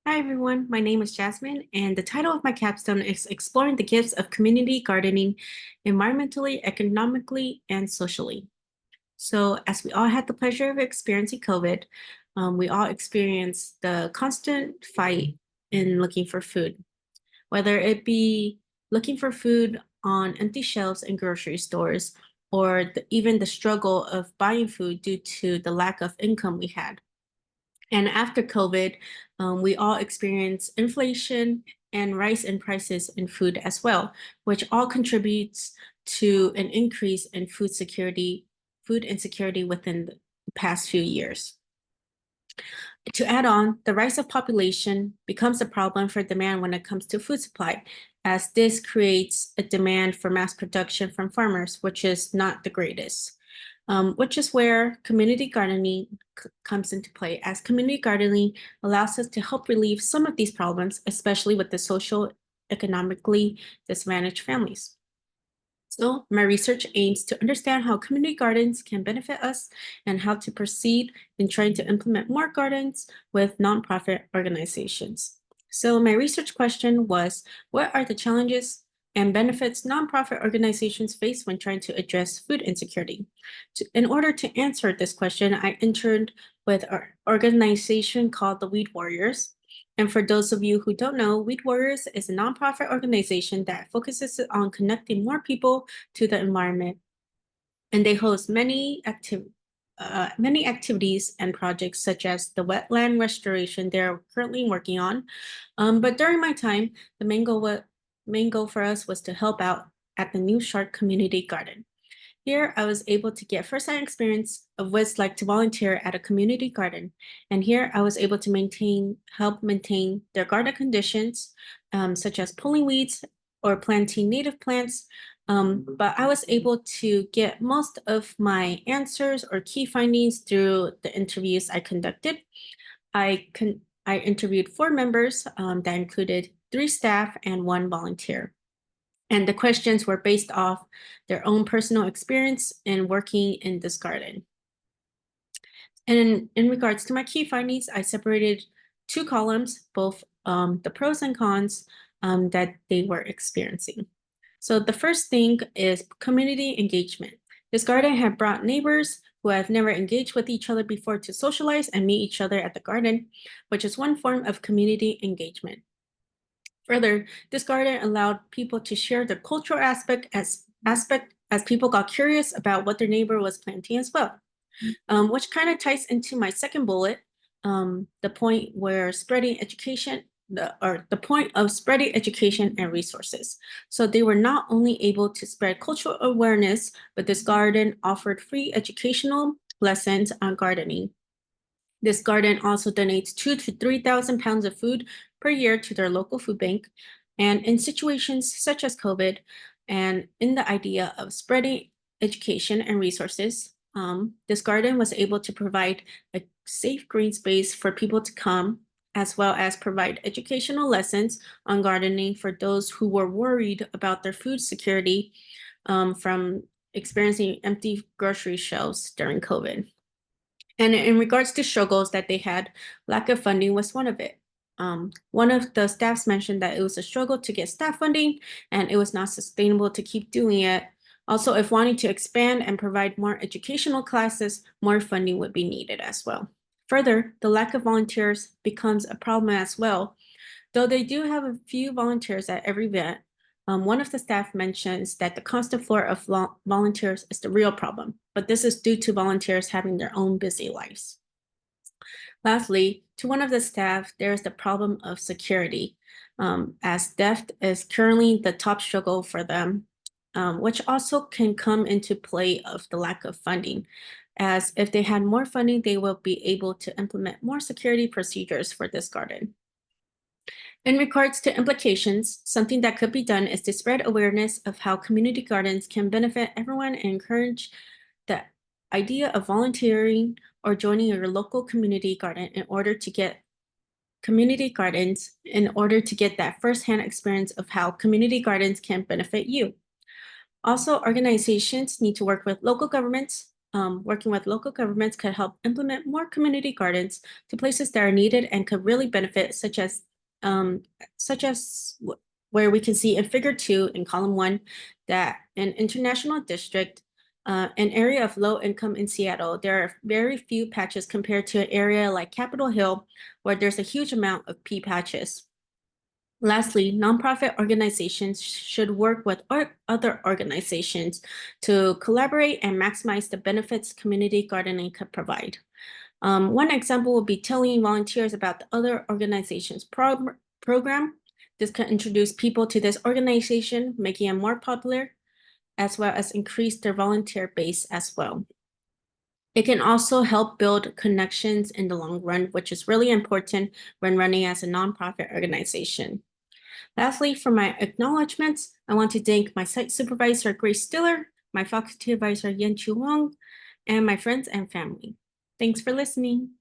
Hi everyone, my name is Jasmine, and the title of my capstone is Exploring the Gifts of Community Gardening Environmentally, Economically, and Socially. So, as we all had the pleasure of experiencing COVID, we all experienced the constant fight in looking for food, whether it be looking for food on empty shelves in grocery stores or even the struggle of buying food due to the lack of income we had. And after COVID, we all experienced inflation and rise in prices in food as well, which all contributes to an increase in food insecurity within the past few years. To add on, the rise of population becomes a problem for demand when it comes to food supply, as this creates a demand for mass production from farmers, which is not the greatest. Which is where community gardening comes into play, as community gardening allows us to help relieve some of these problems, especially with the social, economically disadvantaged families. So my research aims to understand how community gardens can benefit us and how to proceed in trying to implement more gardens with nonprofit organizations. So my research question was, what are the challenges and benefits nonprofit organizations face when trying to address food insecurity? In order to answer this question, I interned with an organization called the Weed Warriors. And for those of you who don't know, Weed Warriors is a nonprofit organization that focuses on connecting more people to the environment. And they host many activities and projects, such as the wetland restoration they're currently working on. But during my time, the main goal for us was to help out at the New Shark Community Garden. Here, I was able to get firsthand experience of what it's like to volunteer at a community garden. And here, I was able to help maintain their garden conditions, such as pulling weeds or planting native plants. But I was able to get most of my answers or key findings through the interviews I conducted. I interviewed 4 members that included 3 staff and 1 volunteer. And the questions were based off their own personal experience in working in this garden. And in regards to my key findings, I separated 2 columns, both the pros and cons that they were experiencing. So the first thing is community engagement. This garden had brought neighbors who have never engaged with each other before to socialize and meet each other at the garden, which is one form of community engagement. Further, this garden allowed people to share the cultural aspect as people got curious about what their neighbor was planting as well, which kind of ties into my second bullet, the point where spreading education, the point of spreading education and resources. So they were not only able to spread cultural awareness, but this garden offered free educational lessons on gardening. This garden also donates 2,000 to 3,000 pounds of food per year to their local food bank. And in situations such as COVID, and in the idea of spreading education and resources, this garden was able to provide a safe green space for people to come, as well as provide educational lessons on gardening for those who were worried about their food security from experiencing empty grocery shelves during COVID. And in regards to struggles that they had, lack of funding was one of it. One of the staffs mentioned that it was a struggle to get staff funding and it was not sustainable to keep doing it. Also, if wanting to expand and provide more educational classes, more funding would be needed as well. Further, the lack of volunteers becomes a problem as well. Though they do have a few volunteers at every event, one of the staff mentions that the constant flow of volunteers is the real problem, but this is due to volunteers having their own busy lives. Lastly, to one of the staff, there is the problem of security, as theft is currently the top struggle for them, which also can come into play of the lack of funding, as if they had more funding, they will be able to implement more security procedures for this garden. In regards to implications, something that could be done is to spread awareness of how community gardens can benefit everyone and encourage the idea of volunteering or joining your local community garden in order to get that firsthand experience of how community gardens can benefit you. Also, organizations need to work with local governments, working with local governments could help implement more community gardens to places that are needed and could really benefit, um, where we can see in Figure 2 in Column 1 that an international district, an area of low income in Seattle, there are very few patches compared to an area like Capitol Hill, where there's a huge amount of pea patches. Lastly, nonprofit organizations should work with other organizations to collaborate and maximize the benefits community gardening could provide. One example would be telling volunteers about the other organization's program. This could introduce people to this organization, making it more popular, as well as increase their volunteer base as well. It can also help build connections in the long run, which is really important when running as a nonprofit organization. Lastly, for my acknowledgements, I want to thank my site supervisor, Grace Stiller, my faculty advisor, Yan Chu Wong, and my friends and family. Thanks for listening.